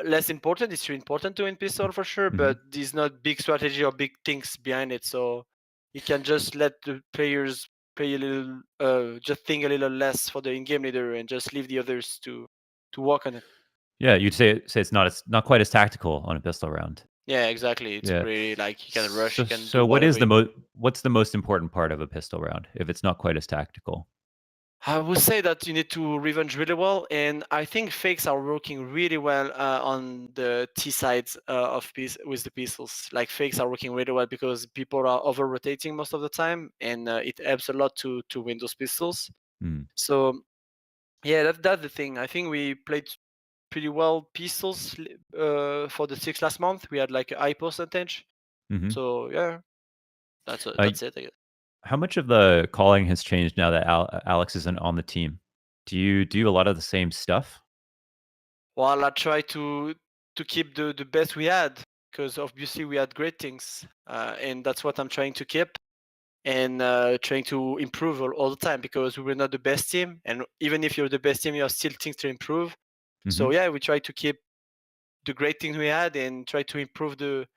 less important. It's really important to win pistol for sure, Mm-hmm. but there's not big strategy or big things behind it. So you can just let the players play a little, just think a little less for the in-game leader, and just leave the others to work on it. Yeah, you'd say it's not quite as tactical on a pistol round. Yeah, exactly. It's Yeah. pretty like you can rush, So you can do so what is whatever the you want. what's the most important part of a pistol round if it's not quite as tactical? I would say that you need to revenge really well, and I think fakes are working really well on the T sides of piece with the pistols. Like fakes are working really well because people are over rotating most of the time, and it helps a lot to win those pistols. Mm. So yeah, that's the thing. I think we played pretty well pistols for the six last month. We had like a high percentage. Mhm. So yeah, Uh, that's it. I guess. how much of the calling has changed now that Alex isn't on the team? Do you do a lot of the same stuff? Well, I try to keep the best we had because obviously we had great things, and that's what I'm trying to keep and trying to improve all the time because we were not the best team, and even if you're the best team, you have still things to improve. So Mhm. yeah, we try to keep the great things we had and try to improve the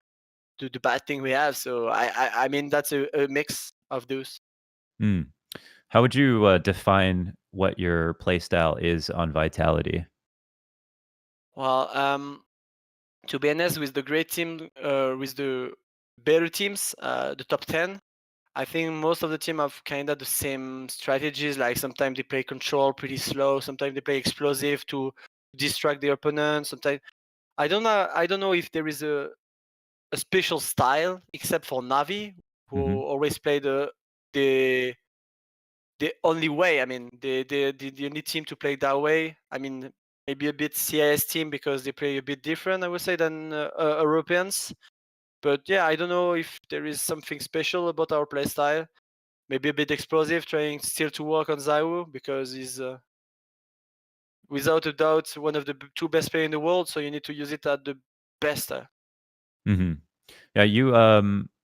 bad thing we have. So I mean that's a mix of those. Mm. How would you define what your play style is on Vitality? Well, to be honest, with the great team, with the better teams, the top 10, I think most of the team have kind of the same strategies. Like sometimes they play control pretty slow, sometimes they play explosive to distract the opponent. Sometimes I don't know if there is a special style except for Navi, who Mhm. always play the the only way. I mean, the only team to play that way. I mean, maybe a bit CIS team because they play a bit different, I would say, than Europeans. But yeah, I don't know if there is something special about our playstyle. Maybe a bit explosive, trying still to work on Zaiwu because he's without a doubt one of the two best players in the world. So you need to use it at the best. Mhm. Yeah, you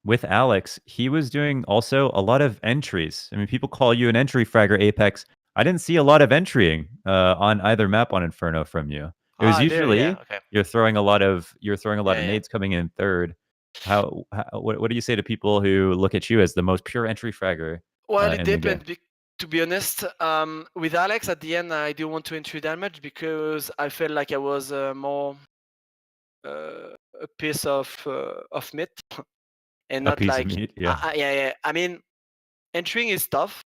with Alex, he was doing also a lot of entries. I mean, people call you an entry fragger apEX. I didn't see a lot of entrying on either map on Inferno from you. It was Ah, there, yeah, usually okay, you're throwing a lot yeah, of yeah. nades coming in third. What do you say to people who look at you as the most pure entry fragger Well, it in the game? depends. To be honest, with Alex at the end, I didn't want to entry that much because I felt like I was more a piece of meat and A not piece of like meat, yeah. yeah, yeah. I mean, entering is tough,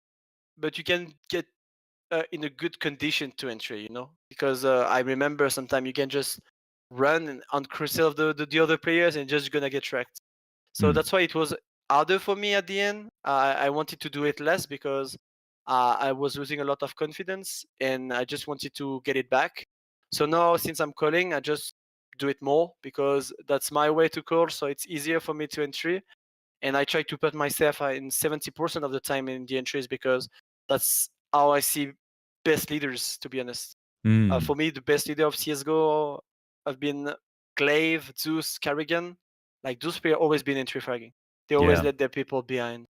but you can get in a good condition to enter, you know, because I remember sometimes you can just run on crucial of the other players and just gonna get wrecked. So Mm, that's why it was harder for me at the end. I wanted to do it less because I was losing a lot of confidence and I just wanted to get it back. So now, since I'm calling, I just do it more because that's my way to call. So it's easier for me to entry. And I try to put myself in 70% of the time in the entries because that's how I see best leaders, to be honest. mm, For me, the best leader of CSGO have been Glaive, Zeus, Carrigan. Like those players always been entry fragging. They always yeah. let their people behind.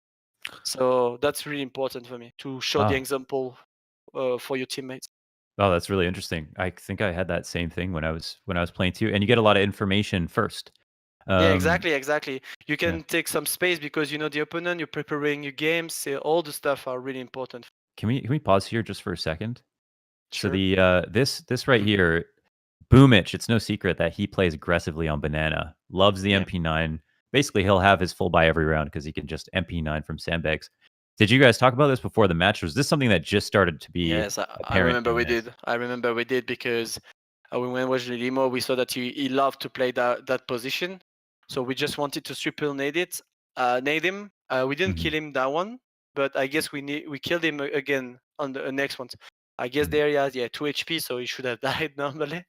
So that's really important for me to show the Oh, example for your teammates. oh, that's really interesting. I think I had that same thing when I was playing too, and you get a lot of information first. Yeah, Um, exactly, exactly. You yeah. can take some space because you know the opponent, you're preparing your games. All the stuff are really important. Can we pause here just for a second? So Sure. the this right here, Boomich, it's no secret that he plays aggressively on banana. Loves the Yeah. MP9. Basically, he'll have his full buy every round because he can just MP9 from sandbags. Did you guys talk about this before the match? Was this something that just started to be Yes, I apparent remember in we this? did. I remember we did because when we watched the demo, we saw that he loved to play that position. So we just wanted to triple nade him. We didn't Hmm. kill him that one, but I guess we killed him again on the next one. I guess Hmm. there he has 2 HP, so he should have died normally.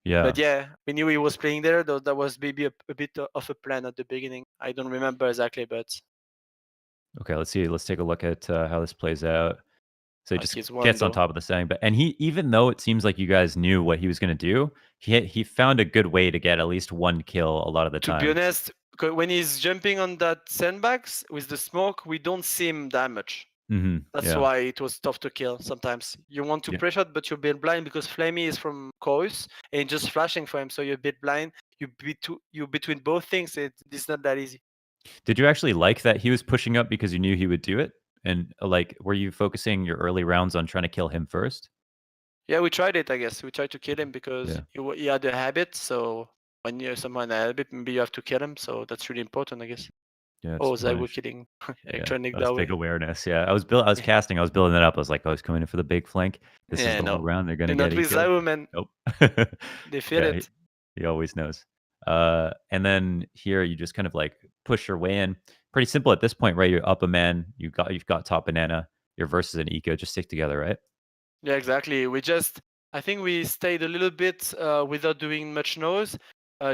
But Yeah. yeah, we knew he was playing there. Though that was maybe a bit of a plan at the beginning. I don't remember exactly, but Okay. Let's see. Let's take a look at how this plays out. So he like just he's one gets on though. top of the sand, but and he even though it seems like you guys knew what he was going to do, he found a good way to get at least one kill a lot of the To be times. honest, when he's jumping on that sandbags with the smoke, we don't see him that much. That's Yeah. why it was tough to kill sometimes. You want to Yeah. pressure, but you're a bit blind because Flamey is from Chorus and just flashing for him, so you're a bit blind. You between both things. It's not that easy. Did you actually like that he was pushing up because you knew he would do it? And, like, were you focusing your early rounds on trying to kill him first? Yeah, we tried it. I guess we tried to kill him because Yeah. he had a habit. So when you're someone a habit, maybe you have to kill him. So that's really important, I guess. Yeah, it's Oh, they were punish. killing Yeah, electronic that was that big way. awareness, yeah. I was casting, I was building it up, I was like, "Oh, he's coming in for the big flank. This is Yeah, the whole no, round, they're gonna they're get not with eco." Zayu, man. Nope. They feel Yeah, it. he always knows. And then here you just kind of, like, push your way in. Pretty simple at this point, right? You're up a man, you've got top banana, your versus an eco, just stick together, right? Yeah, exactly. I think we stayed a little bit without doing much noise,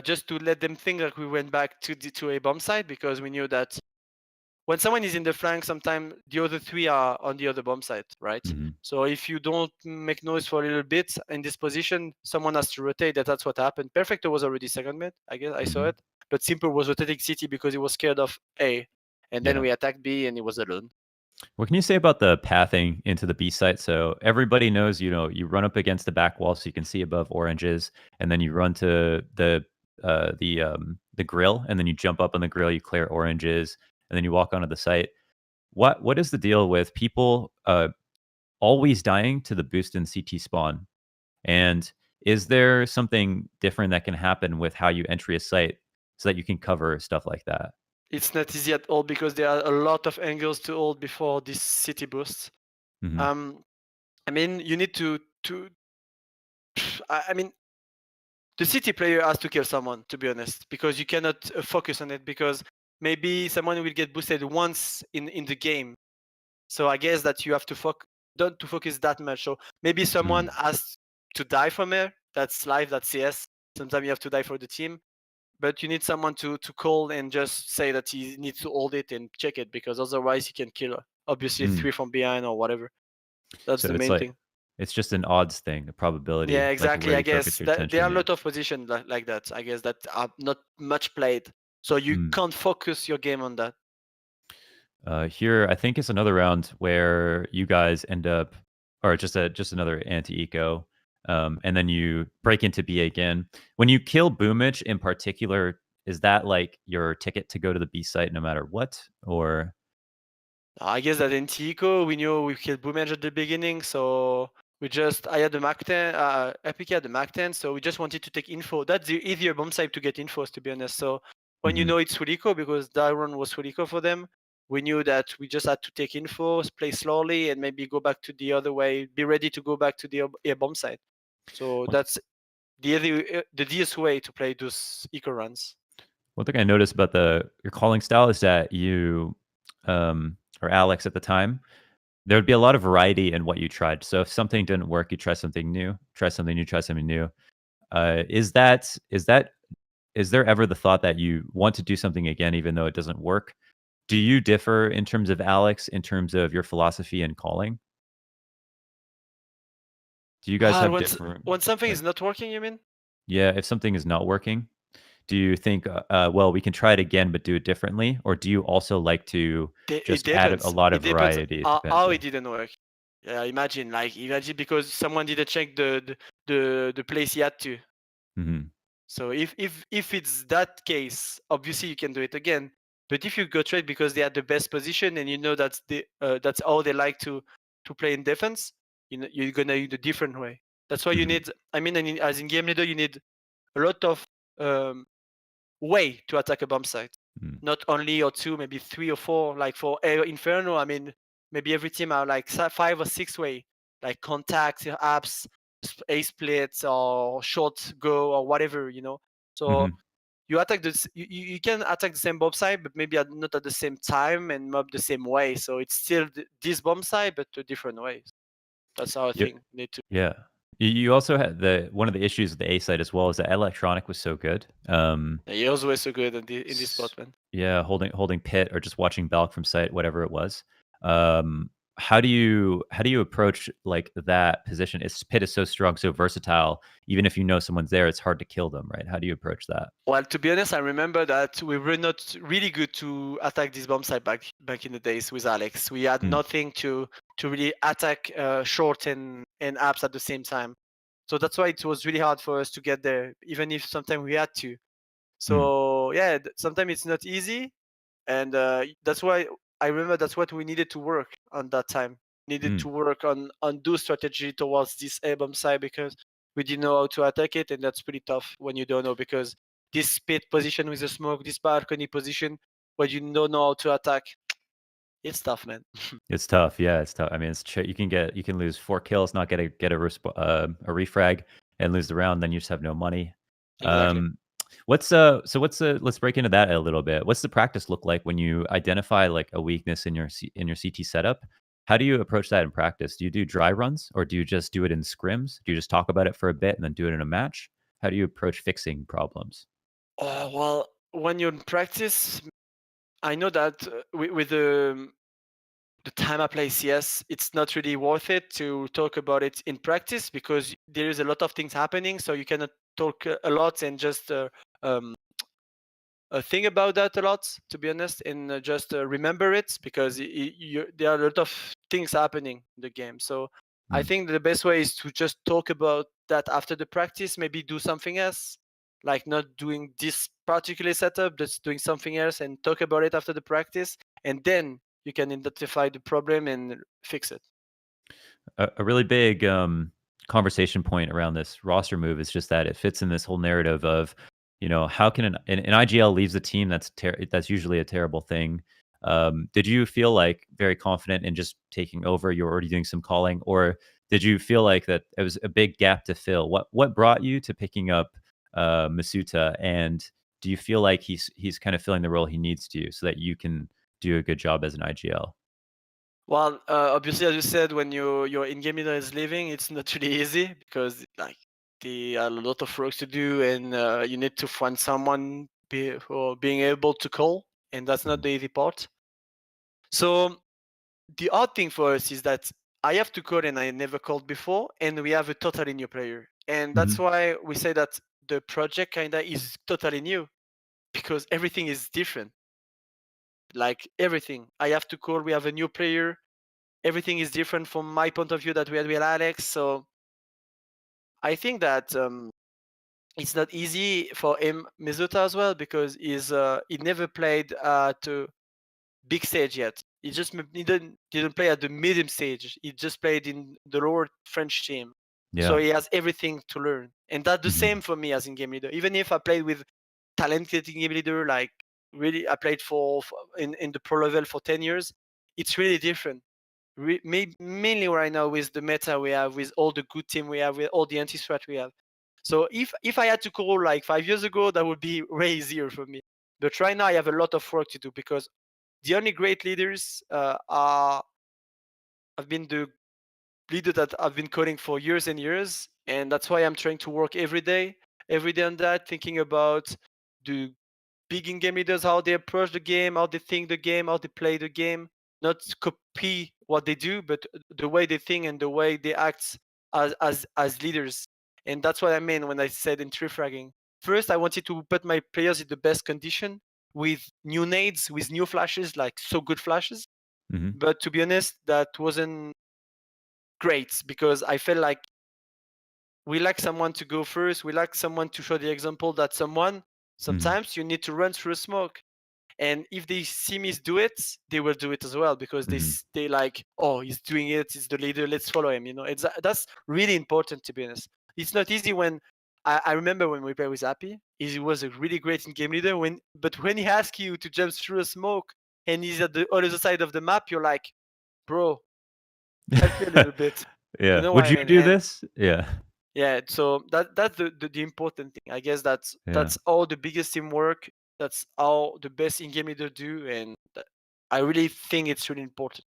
just to let them think that we went back to a bomb site because we knew that when someone is in the flank, sometimes the other three are on the other bomb site, right? Mhm. So if you don't make noise for a little bit in this position, someone has to rotate. That's what happened. Perfecto was already second mid, I guess I saw Mhm. it, but Simple was rotating CT because he was scared of A, and then Yeah. we attacked B and he was alone. What can you say about the pathing into the B site? So everybody knows, you run up against the back wall so you can see above oranges, and then you run to the grill, and then you jump up on the grill, you clear oranges, and then you walk onto the site. What is the deal with people always dying to the boost in CT spawn? And is there something different that can happen with how you entry a site so that you can cover stuff like that? It's not easy at all because there are a lot of angles to hold before this city boost. Hmm. Um, I mean, you need to. I mean, the city player has to kill someone, to be honest, because you cannot focus on it because maybe someone will get boosted once in the game. So I guess that you have to don't to focus that much. So maybe someone Hmm. has to die from here. That's life. That's CS. Sometimes you have to die for the team, but you need someone to call and just say that he needs to hold it and check it because otherwise he can kill obviously Hmm. three from behind or whatever. That's So the it's main like thing. it's just an odds thing, a Yeah, probability, like exactly. where I you focus guess your that there are attention. a Yeah. lot of positions like that. I guess that are not much played, so you Hmm. can't focus your game on that. Here, I think it's another round where you guys end up, or just another anti-eco, and then you break into B again. When you kill Boomich in particular, is that like your ticket to go to the B site no matter what, or? I guess that in Tico we knew we killed Boomage at the beginning, so I had the Mac 10, Epic had the Mac 10, so we just wanted to take info. That's the easier bomb site to get infos, to be honest. So when you Mhm. know it's Fulico, because Dairon was Fulico for them, we knew that we just had to take info, play slowly, and maybe go back to the other way, be ready to go back to the air bomb site. So that's the easiest way to play those eco runs. One thing I noticed about the your calling style is that or Alex at the time, there would be a lot of variety in what you tried. So if something didn't work, you try something new, try something new, try something new. Is there ever the thought that you want to do something again, even though it doesn't work? Do you differ in terms of Alex, in terms of your philosophy and calling? Do you guys Ah, have different, when something like, is not working, you mean? yeah, if something is not working, do you think, well, we can try it again, but do it differently? Or do you also like to It just add a depends. lot It of depends variety? It depends, how yeah. it didn't work. Yeah, imagine because someone didn't check the place he had to. Mhm, So if it's that case, obviously you can do it again. But if you go trade because they had the best position and you know that's how they like to play in defense, you're gonna use a different way. That's why you mhm, need. I mean, as in game leader, you need a lot of um, way to attack a bomb site. mhm. Not only or two, maybe three or four. Like for Air Inferno, I mean, maybe every team are like five or six way, like contacts, apps, A splits or short go or whatever. So Mhm. you can attack the same bomb site, but maybe not at the same time and not the same way. So it's still this bomb site, but a different way. That's how I Yeah, think need to. yeah. You also had the one of the issues with the A side as well is that electronic was so good. Yeah, he was way so good in this spot, man. Yeah, holding pit or just watching Balk from sight, whatever it was. How do you approach like that position? Pit is so strong, so versatile. Even if you know someone's there, it's hard to kill them, right? How do you approach that? Well, to be honest, I remember that we were not really good to attack this bomb site back in the days with Alex. We had Mm. nothing to really attack short and apps at the same time. So that's why it was really hard for us to get there, even if sometimes we had to. So yeah, sometimes it's not easy, and that's why I remember that's what we needed to work on that time. Needed to work on do strategy towards this A bomb side because we didn't know how to attack it, and that's pretty tough when you don't know because this pit position with the smoke, this balcony position, where you don't know how to attack, it's tough, man. It's tough. Yeah, it's tough. I mean, you can lose 4 kills, not a refrag, and lose the round. Then you just have no money. Exactly. Let's break into that a little bit. What's the practice look like when you identify like a weakness in your CT setup? How do you approach that in practice? Do you do dry runs or do you just do it in scrims? Do you just talk about it for a bit and then do it in a match? How do you approach fixing problems? Well, when you're in practice, I know that with the time I play CS, it's not really worth it to talk about it in practice because there is a lot of things happening. So you cannot talk a lot and just um, think about that a lot, to be honest, and just remember it because there are a lot of things happening in the game. So I Mm. think the best way is to just talk about that after the practice, maybe do something else, like not doing this particular setup, just doing something else and talk about it after the practice. And then you can identify the problem and fix it. A really big conversation point around this roster move is just that it fits in this whole narrative of, how can an IGL leaves a team that's usually a terrible thing. Did you feel like very confident in just taking over? You're already doing some calling, or did you feel like that it was a big gap to fill? What brought you to picking up Masuta, and do you feel like he's kind of filling the role he needs to so that you can do a good job as an IGL? Well, obviously, as you said, when your in-game leader is leaving, it's not really easy because like there are a lot of work to do, and you need to find someone for being able to call, and that's not the easy part. So the odd thing for us is that I have to code, and I never called before, and we have a totally new player, and that's Hmm. why we say that the project kinda is totally new because everything is different. Like everything, I have to call. We have a new player, everything is different from my point of view that we had with Alex. So I think that it's not easy for him, Mizuta as well, because he never played at a big stage yet. He didn't play at the medium stage. He just played in the lower French team. So Yeah. he has everything to learn, and that's the Hmm. same for me as in game leader. Even if I played with talented game leader, like really, I played in the pro level for 10 years. It's really different mainly right now with the meta we have, with all the good team we have, with all the anti-strat we have. So if I had to call like 5 years ago, that would be way easier for me. But right now I have a lot of work to do because the only great leaders have been the leader that I've been coding for years and years, and that's why I'm trying to work every day on that, thinking about the big in-game leaders, how they approach the game, how they think the game, how they play the game, not copy what they do, but the way they think and the way they act as leaders. And that's what I mean when I said in tree fragging. First, I wanted to put my players in the best condition with new nades, with new flashes, like so good flashes. Hmm. But to be honest, that wasn't great because I felt like we lack someone to go first. We lack someone to show the example that Hmm. sometimes you need to run through smoke. And if they see me do it, they will do it as well because Hmm. they like, oh, he's doing it, he's the leader, let's follow him. That's really important, to be honest. It's not easy when I remember when we played with Happy, he was a really great in-game leader. But when he asks you to jump through a smoke and he's at the other side of the map, you're like, bro, help me a little bit. You Yeah. know what Would I you mean? do And this? Yeah. yeah, so that's the important thing. I guess Yeah. that's all the biggest teamwork. That's all the best in-game leader do, and I really think it's really important.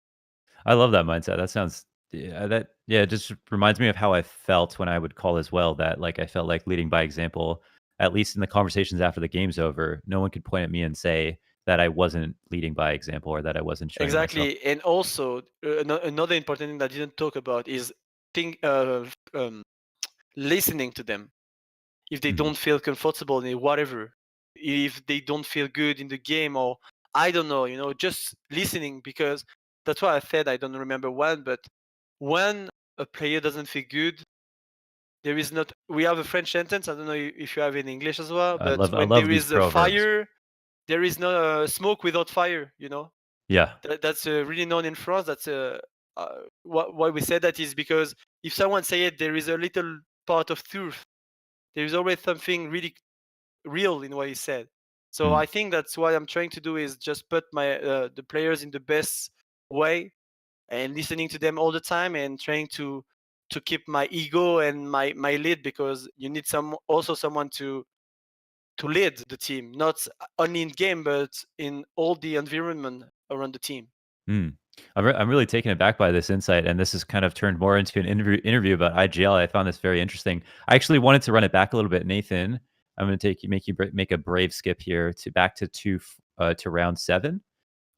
I love that mindset. That sounds it just reminds me of how I felt when I would call as well, that like I felt like leading by example, at least in the conversations after the game's over. No one could point at me and say that I wasn't leading by example or that I wasn't showing myself. Exactly, and also another important thing that I didn't talk about is think listening to them. If they Mhm. don't feel comfortable in whatever, if they don't feel good in the game, or I don't know, just listening, because that's why I said I don't remember when, but when a player doesn't feel good, there is not. We have a French sentence. I don't know if you have in English as well, I but love I when love there these is a proverbs. fire, there is no smoke without fire. Yeah. That's really known in France. That's why we say that is because if someone say it, there is a little part of truth. There is always something really real in what he said. So Mm. I think that's what I'm trying to do is just put my the players in the best way and listening to them all the time and trying to keep my ego and my lead, because you need someone to lead the team, not only in game but in all the environment around the team. Mm. I'm really taken aback by this insight, and this has kind of turned more into an interview about IGL. I found this very interesting. I actually wanted to run it back a little bit, Nathan. I'm going to make you make a brave skip here to back to to round 7,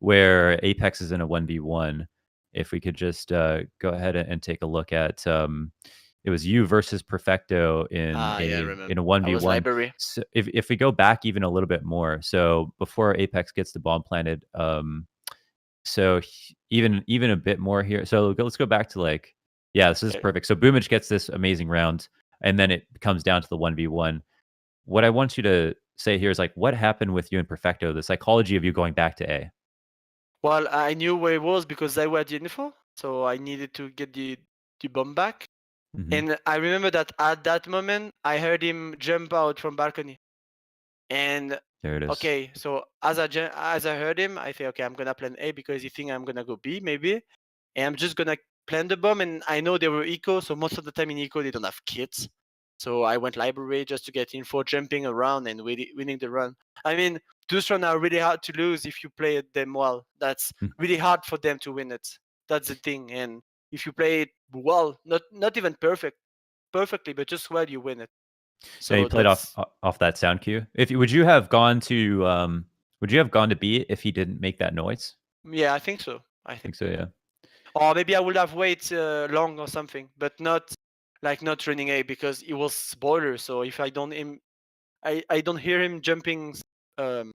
where apEX is in a 1v1. If we could just go ahead and take a look at it was you versus Perfecto Yeah, I remember. in a I was 1v1. library. So if we go back even a little bit more, so before apEX gets the bomb planted, so even a bit more here. So let's go back to like, yeah, this is Okay. perfect. So Boomage gets this amazing round, and then it comes down to the 1v1. What I want you to say here is like, what happened with you and Perfecto? The psychology of you going back to A. Well, I knew where it was because I were the info, so I needed to get the bomb back. Hmm. And I remember that at that moment, I heard him jump out from balcony. And There it is. okay, so as I heard him, I say, okay, I'm gonna plan A because he think I'm gonna go B maybe, and I'm just gonna plan the bomb. And I know they were eco, so most of the time in eco they don't have kits. So I went library just to get info, jumping around and winning the run. I mean, those runs are really hard to lose if you play them well. That's Mm. really hard for them to win it. That's the thing. And if you play it well, not even perfectly, but just well, you win it. Yeah, you So played that's off that sound cue. If would you have gone to would you have gone to B if he didn't make that noise? yeah, I think so. I I think think so. so. Yeah. Yeah. Or maybe I would have waited long or something, but not running A because it was boiler. So if I don't hear him jumping um,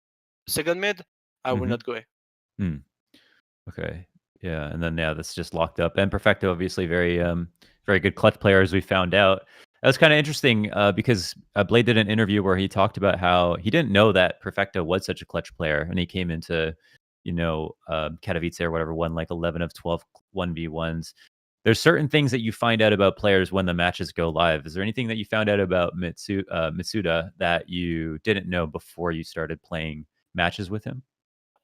second mid, I will Hmm. not go A. Hmm. Okay. Yeah, and then yeah, that's just locked up. And Perfecto, obviously, very good clutch player, as we found out. That was kind of interesting because Blade did an interview where he talked about how he didn't know that Perfecto was such a clutch player, and he came into, Katowice or whatever, won like 11 of 12 1v1s. There's certain things that you find out about players when the matches go live. Is there anything that you found out about Mitsuda that you didn't know before you started playing matches with him?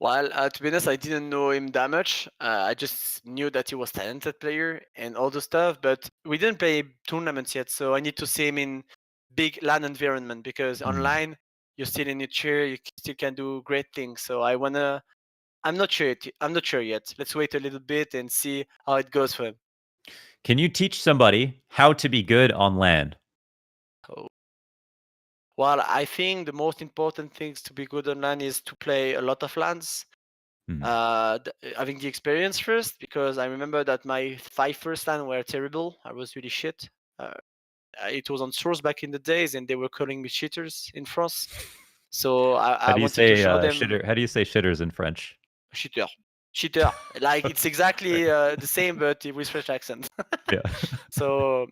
Well, to be honest, I didn't know him that much. I just knew that he was talented player and all the stuff, but we didn't play tournaments yet, so I need to see him in big LAN environment because Mm. online you're still in your chair, you still can do great things. So I'm not sure yet. Let's wait a little bit and see how it goes for him. Can you teach somebody how to be good on land? Oh. Well, I think the most important things to be good online is to play a lot of LANs. Mhm. Having the experience first, because I remember that my 5 first LAN were terrible. I was really shit. Uh, it was on Source back in the days, and they were calling me cheaters in France. So How I do you wanted to say show them shitter? How do you say shitters in French? cheater, cheater. Like it's exactly the same, but with French accent. Yeah. So,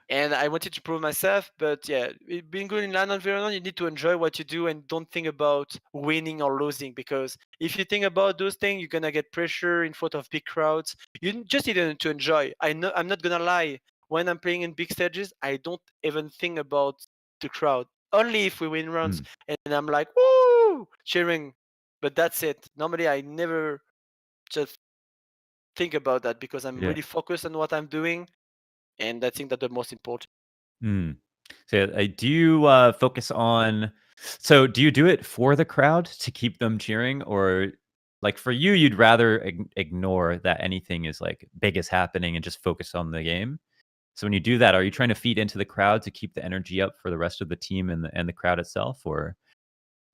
and I wanted to prove myself, but yeah, being good in LAN environment, you need to enjoy what you do and don't think about winning or losing, because if you think about those things, you're gonna get pressure in front of big crowds. You just need to enjoy. I know I'm not gonna lie. When I'm playing in big stages, I don't even think about the crowd. Only if we win rounds, Mm, and I'm like woo cheering. But that's it. Normally, I never just think about that because I'm yeah. really focused on what I'm doing, and I think that the most important. Mm. So, do you focus on? So, do you do it for the crowd to keep them cheering, or like for you, you'd rather ignore that anything is like big is happening and just focus on the game? So, when you do that, are you trying to feed into the crowd to keep the energy up for the rest of the team and the crowd itself, or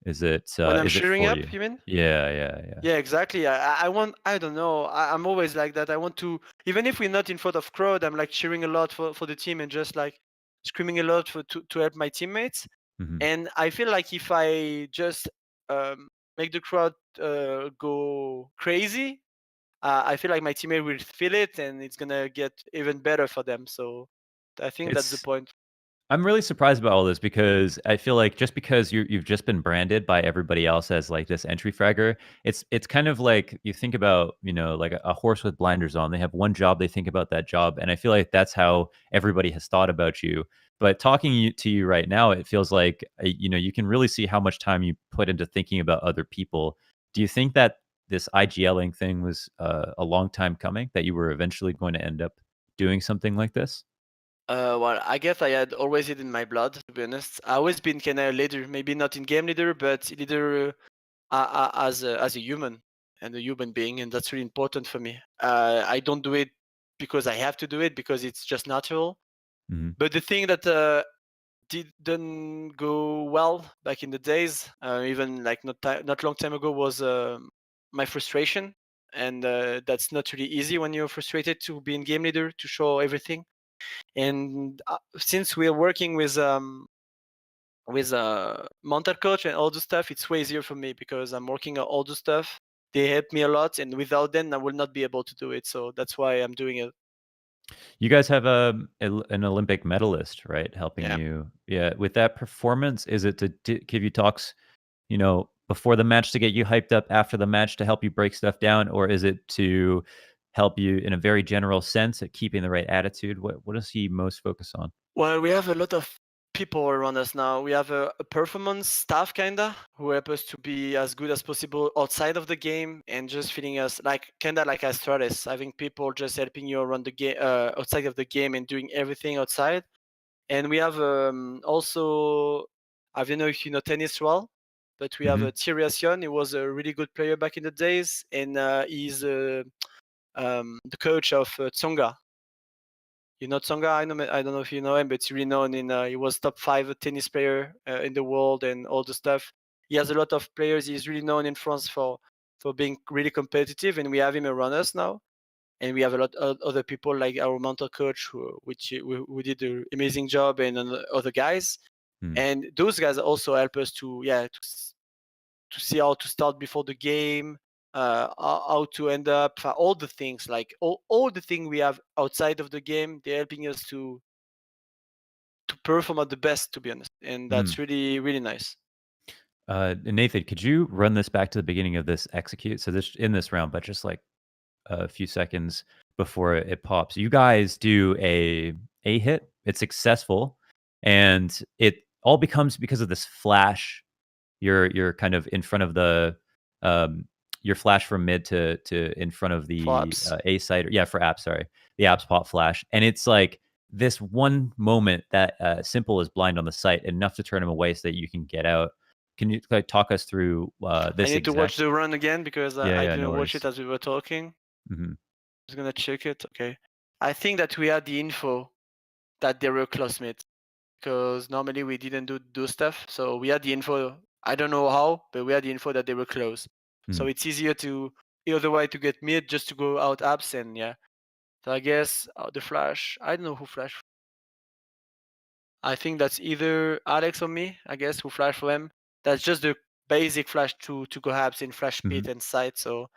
When I'm is it cheering for up, you? you mean? Yeah, yeah, yeah. Yeah, exactly. I want. I don't know. I'm always like that. I want to, even if we're not in front of crowd, I'm like cheering a lot for the team and just like screaming a lot to help my teammates. Hmm. And I feel like if I just um, make the crowd go crazy, I feel like my teammate will feel it, and it's gonna get even better for them. So I think that's the It's point. I'm really surprised about all this because I feel like just because you've just been branded by everybody else as like this entry fragger, it's kind of like you think about, like a horse with blinders on. They have one job, they think about that job, and I feel like that's how everybody has thought about you. But talking to you right now, it feels like you can really see how much time you put into thinking about other people. Do you think that this IGLing thing was a long time coming, that you were eventually going to end up doing something like this? Well, I guess I had always it in my blood, to be honest. I always been kind of leader, maybe not in game leader, but leader as a human and a human being, and that's really important for me. I don't do it because I have to do it, because it's just natural. Mhm. But the thing that didn't go well back in the days, even like not long time ago, was my frustration, and that's not really easy when you're frustrated to be in game leader to show everything. And since we're working with a mental coach and all the stuff, it's way easier for me because I'm working on all the stuff. They help me a lot, and without them, I will not be able to do it. So that's why I'm doing it. You guys have an Olympic medalist, right, helping Yeah. you. Yeah, with that performance, is it to give you talks, before the match to get you hyped up, after the match to help you break stuff down, or is it to help you in a very general sense at keeping the right attitude? What does he most focus on? Well, we have a lot of people around us now. We have a performance staff kinda who help us to be as good as possible outside of the game, and just feeling us like kinda like as Stratus, having people just helping you around the game, outside of the game, and doing everything outside. And we have also, I don't know if you know tennis well, but we have a Mhm. Tyriasion. He was a really good player back in the days, and he's the coach of Tsonga. You know Tsonga? I don't know if you know him, but he's really known in. He was top five tennis player in the world and all the stuff. He has a lot of players. He's really known in France for being really competitive, and we have him around us now. And we have a lot of other people like our mental coach, who did an amazing job, and other guys. Mm. And those guys also help us to, yeah, to see how to start before the game, how to end up, all the things, like all the things we have outside of the game. They're helping us to perform at the best, to be honest, and that's Mm. really really nice. Nathan, could you run this back to the beginning of this execute? So this in this round, but just like a few seconds before it pops. You guys do a hit. It's successful, and it all becomes because of this flash. You're kind of in front of the um, your flash from mid to in front of the Flaps. A site. Yeah, for apps. Sorry, the apps pop flash, and it's like this one moment that simple is blind on the site enough to turn him away so that you can get out. Can you like talk us through I this need to watch exact? the run again because Yeah, I yeah, no didn't watch it worries. as we were talking. Hmm. Just gonna check it. Okay. I think that we had the info that they were classmates, because normally we didn't do stuff. So we had the info. I don't know how, but we had the info that they were close. So it's easier to either way to get mid, just to go out apps, and yeah. So I guess the flash. I don't know who flash. I think that's either Alex or me. I guess who flash for him. That's just the basic flash to go apps in flash Hmm. pit and site. So,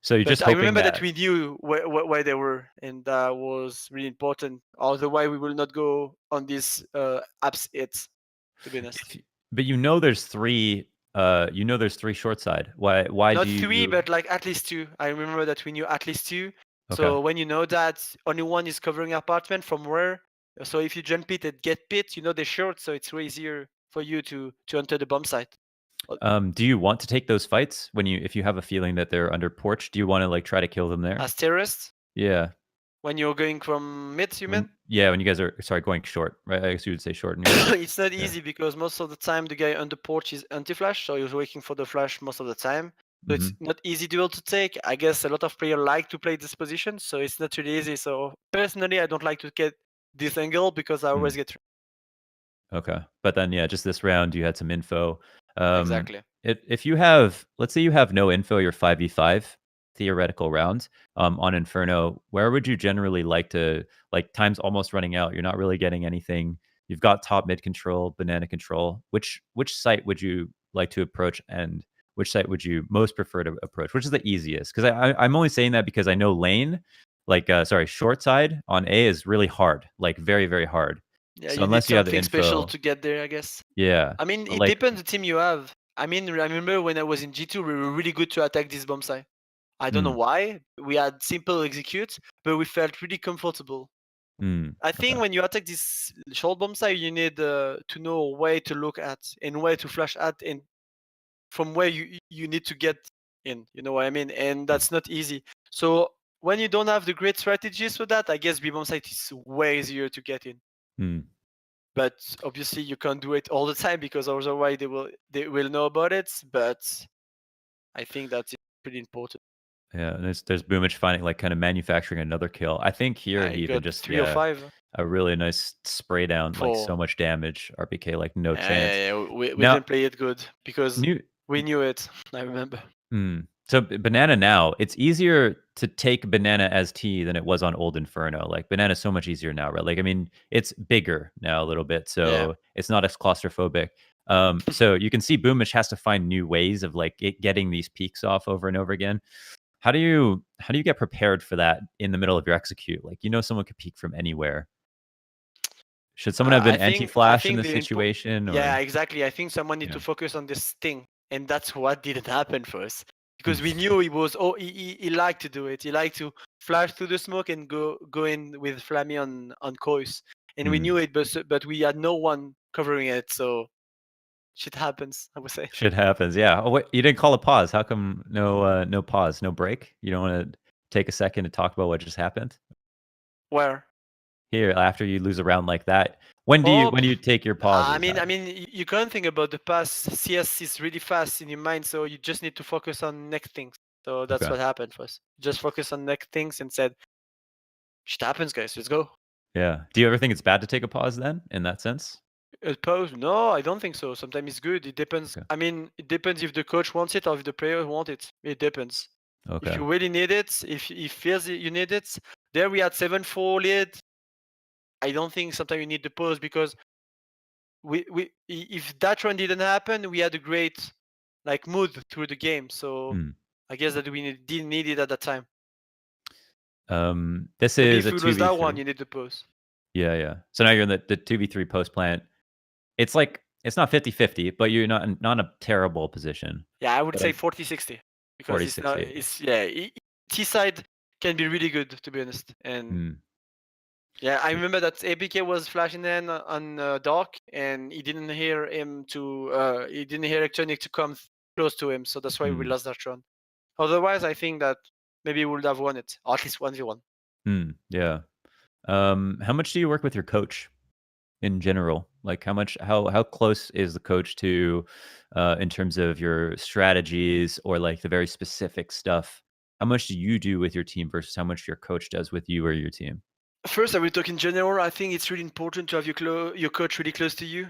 So you're but just I hoping remember that that we knew where they were, and that was really important. Otherwise, we will not go on these apps hits, to be honest. if but there's three short side. Why do Not three, you but like at least two. I remember that we knew at least two. okay. So when you know that only one is covering apartment from where, so if you jump it and get pit, you know they're short, so it's way easier for you to enter the bomb site. Uh, Do you want to take those fights when if you have a feeling that they're under porch? Do you want to like try to kill them there? As terrorists, Yeah. when you're going from mid, you mean? When you guys are sorry going short, right? I guess you would say short in your case. It's not Yeah. easy because most of the time the guy on the porch is anti-flash, so he's waiting for the flash most of the time. So it's Hmm. not easy duel to take. I guess a lot of players like to play this position, so it's not really easy. So personally, I don't like to get this angle because I always get. Okay. But then, yeah, just this round, you had some info. Exactly. If you have, let's say you have no info, you're 5v5, theoretical round on Inferno, where would you generally like to, like, time's almost running out, you're not really getting anything. You've got top mid control, banana control. Which site would you like to approach and which site would you most prefer to approach? Which is the easiest? Because I'm only saying that because I know lane, like short side on A is really hard, like very very hard. Yeah, So you need unless you have the something special info, to get there, I guess. yeah. I mean, But it like, depends the team you have. I mean, I remember when I was in G2, we were really good to attack this bomb site. I don't know mm, why. We had simple execute, but we felt really comfortable. I think okay. when you attack this short bomb site, you need to know where to look at and where to flash at, and from where you need to get in. You know what I mean? And that's not easy. So when you don't have the great strategies for that, I guess B bomb site is way easier to get in. Mm. But obviously you can't do it all the time because otherwise they will know about it. But I think that's pretty important. Yeah, and there's Boomich finding like kind of manufacturing another kill. I think here I he even got just 305 a really nice spray down, like so for. much damage. RPK like no chance. Yeah, we Now didn't play it good because new we knew it. I remember. so banana now, it's easier to take banana as T than it was on old Inferno. Like banana's so much easier now, right? Like I mean, it's bigger now a little bit, Yeah. so it's not as claustrophobic. So you can see Boomich has to find new ways of like getting these peaks off over and over again. How do you get prepared for that in the middle of your execute? Like, someone could peek from anywhere. Should someone have I been think I anti-flash in think this situation yeah, or exactly. I think someone need yeah. to focus on this thing, and that's what didn't happen for us because we Mm, knew he was. Oh, he liked to do it. He liked to flash through the smoke and go in with Flammy on course, and we mm. knew it, but we had no one covering it, so shit happens. I would say. Shit happens. Yeah. Oh, wait, you didn't call a pause. How come no pause, no break? You don't want to take a second to talk about what just happened? Where? Here, after you lose a round like that, when do you Oh, when do you take your I pauses? mean, I mean, you can't think about the past. CS is really fast in your mind, so you just need to focus on next things. So that's Okay. what happened for us. Just focus on next things and said, "Shit happens, guys. Let's go." Yeah. Do you ever think it's bad to take a pause then in that sense? Pause? No, I don't think so. Sometimes it's good. It depends. Okay. I mean, it depends if the coach wants it or if the player wants it. It depends. If Okay. you really need it, if he feels you need it, there we had 7-4 lead. I don't think sometimes you need the pause because if that run didn't happen, we had a great like mood through the game. So Hmm. I guess that we didn't need it at that time. This Maybe is if a we lose that one, 2v3. you need the pause. Yeah, yeah. So now you're in the 2v3 post plant. It's like it's not 50-50, but you're not in a terrible position. Yeah, I would But say I 40-60 because it's not. 40-60. It's yeah. T side can be really good to be honest. And Hmm. yeah, I remember that APK was flashing in on Dark, and he didn't hear him to. He didn't hear Electronic to come close to him, so that's why we Hmm. lost that run. Otherwise, I think that maybe we would have won it, or at least 1v1. Yeah. How much do you work with your coach in general? Like how close is the coach to in terms of your strategies or like the very specific stuff? How much do you do with your team versus how much your coach does with you or your team? First, I will talk in general. I think it's really important to have your coach really close to you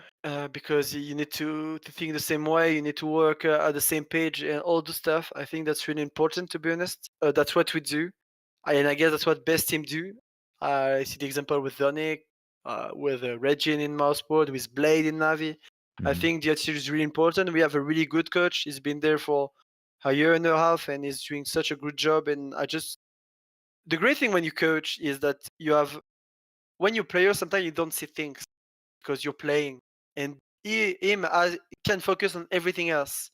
because you need to think the same way. You need to work at the same page and all the stuff. I think that's really important, to be honest. That's what we do, and I guess that's what best team do. I see the example with Donic, with Regin in Mouseboard, with Blade in Navi. I Mhm. think the attitude is really important. We have a really good coach. He's been there for a year and a half, and he's doing such a good job. And the great thing when you coach is that you have when you play, sometimes you don't see things because you're playing, and him can focus on everything else.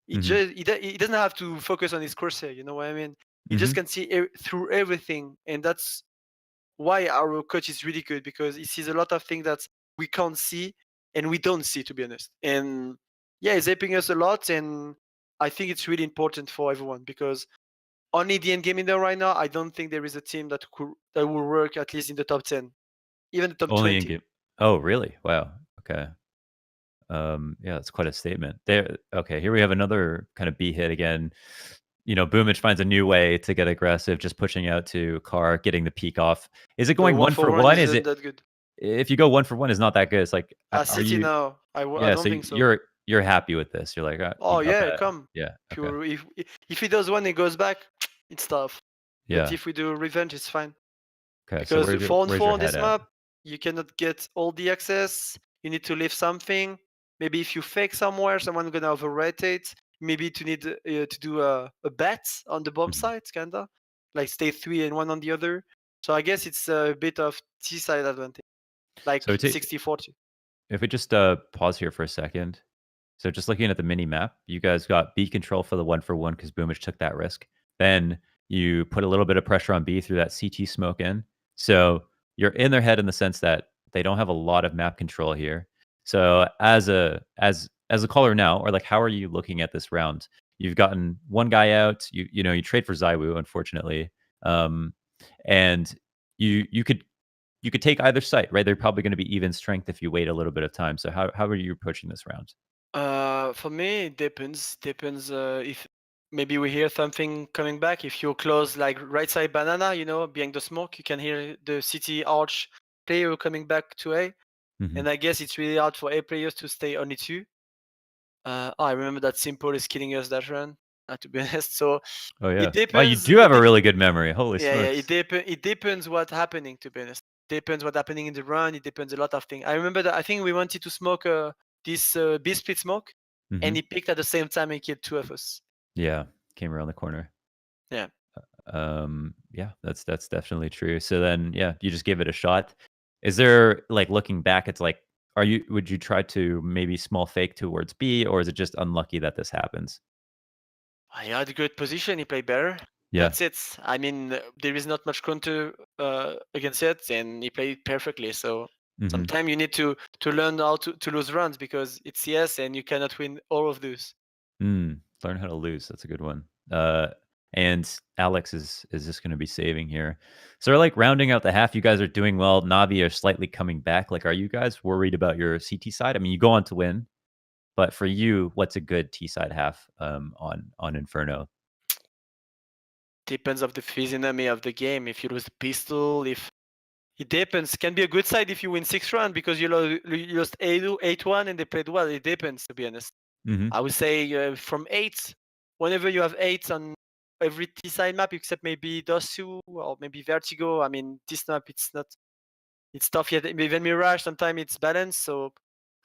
Mhm. He doesn't have to focus on his cursor. You know what I mean? He just Mhm. can see through everything, and that's why our coach is really good because he sees a lot of things that we can't see and we don't see, to be honest. And yeah, he's helping us a lot, and I think it's really important for everyone because only the end game in there right now. I don't think there is a team that will work at least in the top 10, even the top Only in 20. game. Oh, really? Wow. Okay. Yeah, that's quite a statement. There. Okay, here we have another kind of B hit again. Boomich finds a new way to get aggressive, just pushing out to Carr, getting the peak off. Is it The going one one for for one one? Is isn't it that good. if you go one for one is not that good? It's like, are City you? now, I Yeah. don't So think so. you're happy with this? You're like, you Oh got yeah, that? come. Yeah. If Okay. you if he does one and goes back, it's tough. But Yeah. if we do revenge, it's fine. Okay. So Because 4-on-4 where's your on head this at? map, you cannot get all the access. You need to leave something. Maybe if you fake somewhere, someone gonna overrate it. maybe to need to do a bet on the bomb Mhm. side, kinda like stay 3 and 1 on the other. So I guess it's a bit of T side advantage, like So 60-40. if we just pause here for a second. So just looking at the mini map, you guys got B control for the 1-for-1 because Boomich took that risk. Then you put a little bit of pressure on B through that CT smoke in. So you're in their head in the sense that they don't have a lot of map control here. So as a caller now, or like how are you looking at this round? You've gotten one guy out. You trade for Zywoo, unfortunately, um, and you could take either site, right? They're probably going to be even strength if you wait a little bit of time. So how are you approaching this round? For me, it depends. Depends if maybe we hear something coming back. If you're close, like right side banana, behind the smoke, you can hear the city arch player coming back to A. Mhm. And I guess it's really hard for A players to stay only two. I remember that Simple is killing us that run. To be honest, so Oh, yeah. it Wow, you depends. do have a really good memory. Holy Yeah, yeah. smokes. It depends what's happening. To be honest, depends what's happening in the run. It depends a lot of things. I remember that I think we wanted to smoke this B split smoke, and Mhm. he picked at the same time and killed two of us. Yeah, came around the corner. Yeah. Yeah, that's definitely true. So then, yeah, you just give it a shot. Is there like looking back, it's like, would you try to maybe small fake towards B, or is it just unlucky that this happens? He had a good position. He played better. Yeah. That's it. I mean, there is not much counter against it, and he played perfectly. So Hmm. sometimes you need to learn how to lose runs because it's CS, and you cannot win all of those. Learn how to lose. That's a good one. And Alex is just going to be saving here. So, we're like rounding out the half. You guys are doing well. Navi are slightly coming back. Like, are you guys worried about your CT side? I mean, you go on to win, but for you, what's a good T side half on Inferno? Depends of the physiognomy of the game. If you lose the pistol, if it depends. Can be a good side if you win 6 rounds because you lost 8-1 and they played well. It depends, to be honest. Hmm. I would say from 8, whenever you have 8 on every T side map except maybe Dosu or maybe Vertigo. I mean, this map it's tough yet. Even Mirage, sometimes it's balanced. So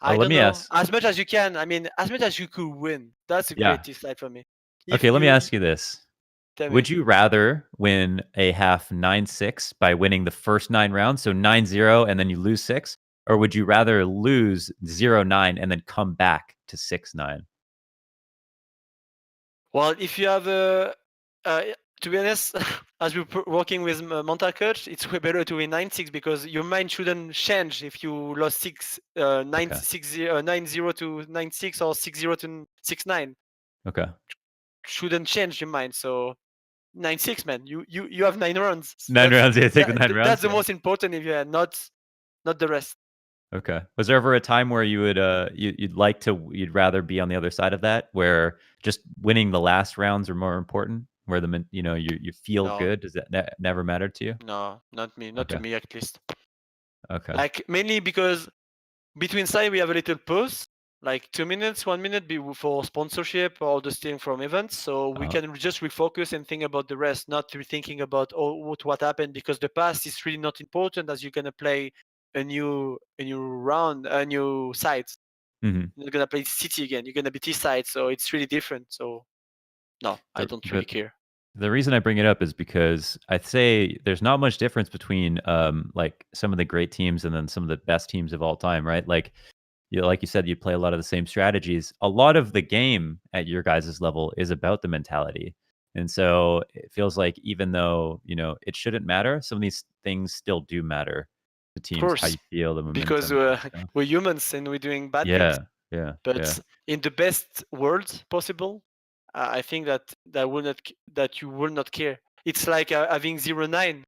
Oh, I let don't me know. ask. As much as you can. I mean, as much as you could win. That's a great Yeah. T side for me. If Okay, let me you ask you this. tell me. Would you rather win a half 9-6 by winning the first 9 rounds, so 9-0, and then you lose 6? Or would you rather lose 0-9 and then come back to 6-9? Well, if you have uh, to be honest, as we're working with mental coach, it's way better to win 9-6 because your mind shouldn't change if you lost 9 Okay. 9-0 to 9-6 or 6-0 to 6-9. Okay. Shouldn't change your mind. So 9-6, man, you have 9 rounds. 9 rounds, yeah, take the 9 rounds, That's the yeah. most important if you had not the rest. Okay. Was there ever a time where you would you'd rather be on the other side of that, where just winning the last rounds are more important, where you feel No, good? Does that never mattered to you? no, not me, not to Okay. me at least. Okay. Like mainly because between side, we have a little pause, like 2 minutes, 1 minute for sponsorship or the stealing from events. So we Uh, can just refocus and think about the rest, not rethinking about what happened because the past is really not important as you're gonna play a new round, a new side. mhm. You're gonna play city again. You're gonna be T side, so it's really different. So no, I The don't really the care. The reason I bring it up is because I'd say there's not much difference between like some of the great teams and then some of the best teams of all time, right? Like you said, you play a lot of the same strategies. A lot of the game at your guys' level is about the mentality. And so it feels like even though, it shouldn't matter, some of these things still do matter to Of teams, how course, you feel, the because momentum type stuff. we're humans and we're doing bad things. Yeah, yeah, yeah. But in the best world possible, I think that you will not care. It's like having 0-9.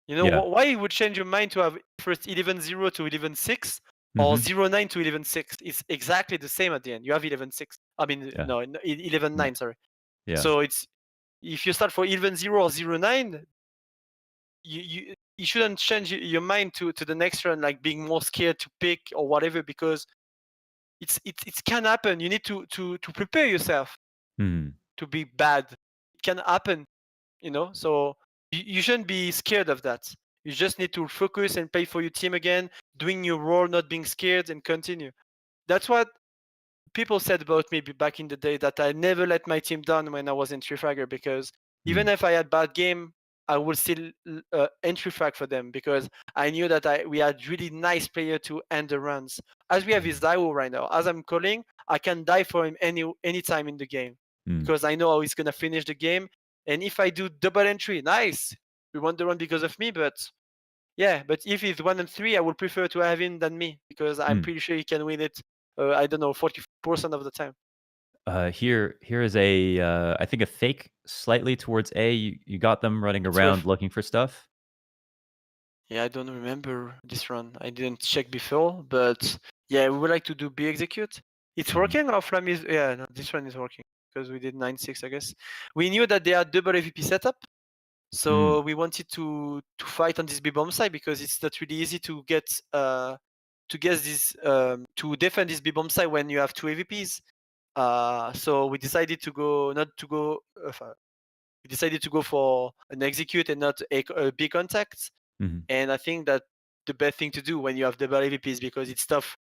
Yeah. Why you would change your mind to have first 11-0 to 11-6 or Hmm. 0-9 to 11-6? It's exactly the same at the end. You have 11-6. I mean, Yeah. no, No. 11-9. Sorry. Yeah. So it's if you start for 11-0 or 0-9, you shouldn't change your mind to the next run, like being more scared to pick or whatever, because it can happen. You need to prepare yourself Hmm. to be bad. It can happen, so you shouldn't be scared of that. You just need to focus and play for your team again, doing your role, not being scared, and continue. That's what people said about me back in the day that I never let my team down when I was entry fragger, because even if I had bad game, I would still entry frag for them, because I knew that we had really nice player to end the runs. As we have Izaiwo right now, as I'm calling, I can die for him any time in the game, because I know how he's gonna finish the game. And if I do double entry, nice, we won the run because of me. But yeah, but if he's 1 and 3, I would prefer to have him than me, because I'm pretty sure he can win it. I don't know, 40% of the time. Here is a I think a fake slightly towards A. You got them running It's around worth. looking for stuff. Yeah, I don't remember this run. I didn't check before, but yeah, we would like to do B execute. It's working. Our Flam is, yeah, no, this one is working because we did 9-6, I guess. We knew that they had double AVP setup, so we wanted to fight on this B bomb side, because it's not really easy to get this to defend this B bomb side when you have two AVPs. So we decided to go not to go. We decided to go for an execute and not a B contact. And I think that the best thing to do when you have double AVPs, because it's tough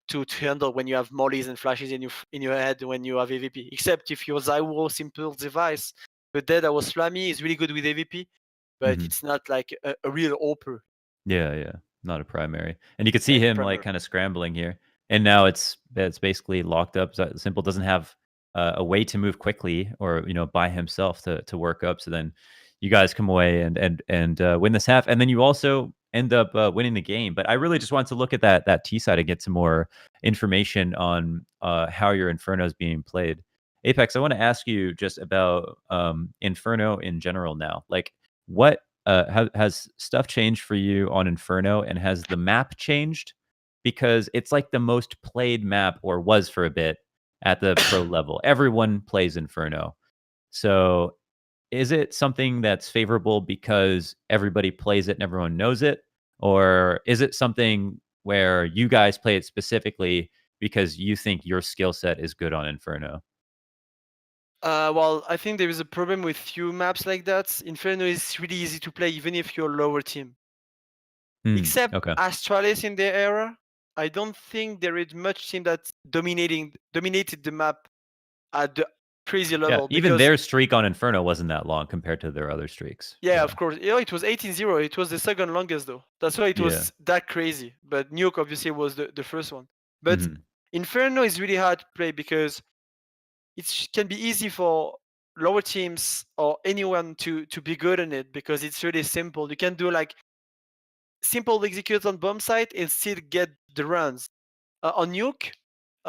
to handle when you have mollies and flashes in your head when you have AVP. Except if your Zywo simple device, but that was Flammy is really good with AVP, but it's not like a real OPER. Yeah, not a primary. And you could see Yeah, him like primary. kind of scrambling here. And now it's basically locked up. Simple doesn't have a way to move quickly or by himself to work up. So then you guys come away and win this half, and then you also end up winning the game. But I really just want to look at that T side and get some more information on how your Inferno is being played. apEX, I want to ask you just about Inferno in general now. Like, what has stuff changed for you on Inferno, and has the map changed? Because it's like the most played map, or was for a bit, at the pro level. Everyone plays Inferno. So is it something that's favorable because everybody plays it and everyone knows it? Or is it something where you guys play it specifically because you think your skill set is good on Inferno? Well, I think there is a problem with few maps like that. Inferno is really easy to play even if you're a lower team. Except Okay. Astralis in their era, I don't think there is much team that dominated the map at the crazy Yeah, level, even because their streak on Inferno wasn't that long compared to their other streaks. yeah, of course. It was 18-0. It was the second longest though. That's why it Yeah. was that crazy. But Nuke obviously was the first one. But Mhm. Inferno is really hard to play because it can be easy for lower teams or anyone to be good in it, because it's really simple. You can do like simple execute on bomb site and still get the runs. On Nuke,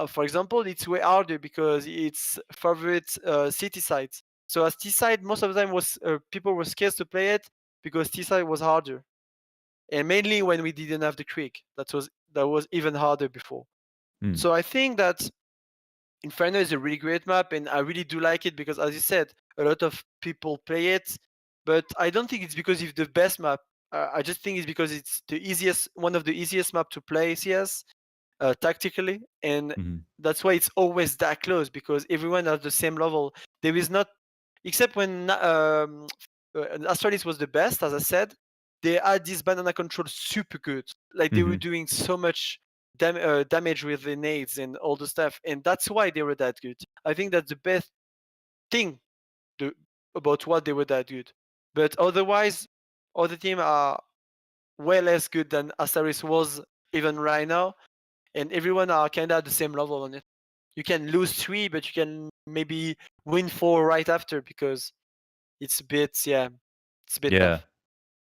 for example, it's way harder because it's favorite city sites. So as T side, most of the time was people were scared to play it because T side was harder, and mainly when we didn't have the creek, that was even harder before. Mm. So I think that Inferno is a really great map, and I really do like it because, as you said, a lot of people play it. But I don't think it's because it's the best map. I just think it's because it's one of the easiest map to play CS tactically, and Mhm. that's why it's always that close, because everyone at the same level. There is not, except when Astralis was the best, as I said. They had this banana control super good. Like they were Mhm. doing so much damage with the nades and all the stuff, and that's why they were that good. I think that's the best thing to, about what they were that good. But otherwise, other team are way less good than Astralis was even right now, and everyone are kind of at the same level on it. You can lose 3, but you can maybe win 4 right after, because it's a bit, yeah, it's a bit Yeah. tough.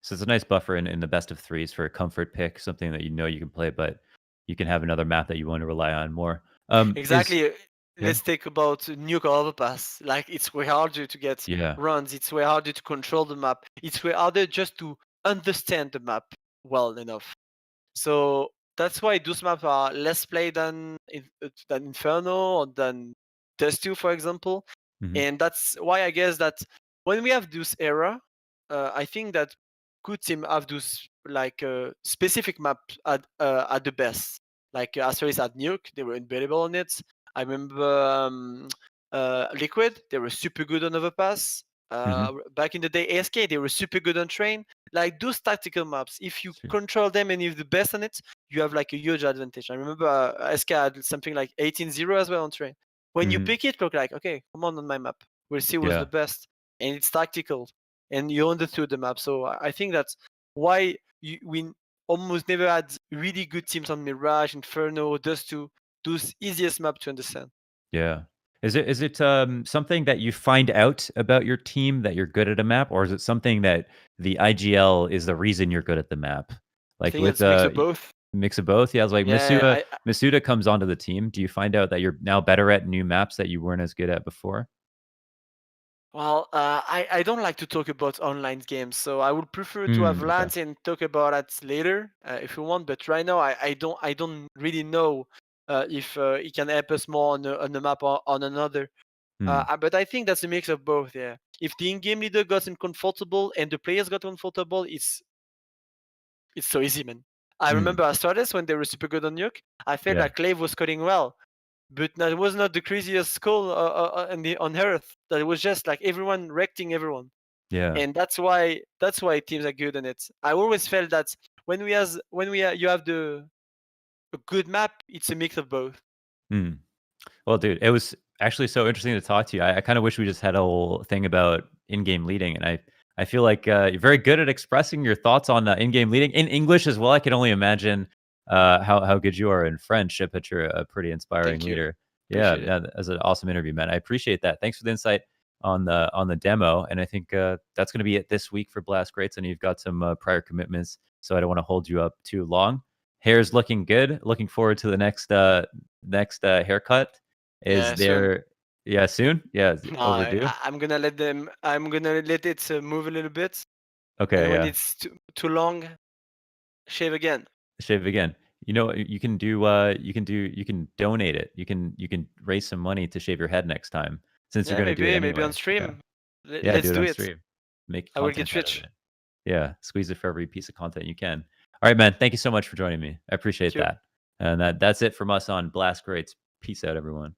So it's a nice buffer in the best of threes for a comfort pick, something that you can play, but you can have another map that you want to rely on more. Is Exactly. Yeah, Let's take about nuke overpass. Like it's way harder to get yeah. runs. It's way harder to control the map. It's way harder just to understand the map well enough. So that's why those maps are less played than Inferno or than Test 2, for example. Mhm. And that's why I guess that when we have this era, I think that good team have those like specific map at the best. Like Asteris at Nuke, they were unbeatable on it. I remember Liquid, they were super good on Overpass. Mhm. Back in the day, ASK, they were super good on train. Like those tactical maps, if you Sure. control them and you're the best on it, you have like a huge advantage. I remember ASK had something like 18-0 as well on train. When you Mhm. pick it, look like, okay, come on my map. We'll see who's the Yeah. best. And it's tactical. And you understood the map. So I think that's why we almost never had really good teams on Mirage, Inferno, Dust 2, those easiest map to understand. Yeah. Is it something that you find out about your team that you're good at a map, or is it something that the IGL is the reason you're good at the map? I Like think with it's a mix of both. mix of both. Yeah, it's like Yeah, Masuda comes onto the team. Do you find out that you're now better at new maps that you weren't as good at before? well, I don't like to talk about online games, so I would prefer to have Okay. LANs and talk about it later if you want. But right now, I don't really know if it can help us more on the map or on another. Hmm. But I think that's a mix of both. Yeah, if the in-game leader got uncomfortable and the players got comfortable, it's so easy, man. I Hmm. remember Astartes when they were super good on Nuke. I felt Yeah. like Clave was coding well, but that was not the craziest skull on Earth. That was just like everyone wrecking everyone, Yeah. and that's why teams are good on it. I always felt that you have the a good map, it's a mix of both. Hmm. Well, dude, it was actually so interesting to talk to you. I kind of wish we just had a whole thing about in-game leading, and I feel like you're very good at expressing your thoughts on in-game leading in English as well. I can only imagine how good you are in French. I bet you're a pretty inspiring Thank you, leader. Yeah, appreciate it. yeah, that's an awesome interview, man. I appreciate that. Thanks for the insight on the demo, and I think that's going to be it this week for Blast Greats. And you've got some prior commitments, so I don't want to hold you up too long. Hair's looking good. Looking forward to the next haircut. Is Yeah, soon. there yeah, soon? Yeah, is it No, overdue? I'm gonna let it move a little bit, and Okay, when yeah. it's too long, shave again. Shave again. You know, you can donate it. You can raise some money to shave your head next time since you're Yeah, gonna do it maybe on anyway. Yeah. stream. Yeah, Let's do it do on it. stream. Make I will content get out of rich. it. Yeah, squeeze it for every piece of content you can. All right, man. Thank you so much for joining me. I appreciate Thank you. that. And that's it from us on Blast Greats. Peace out, everyone.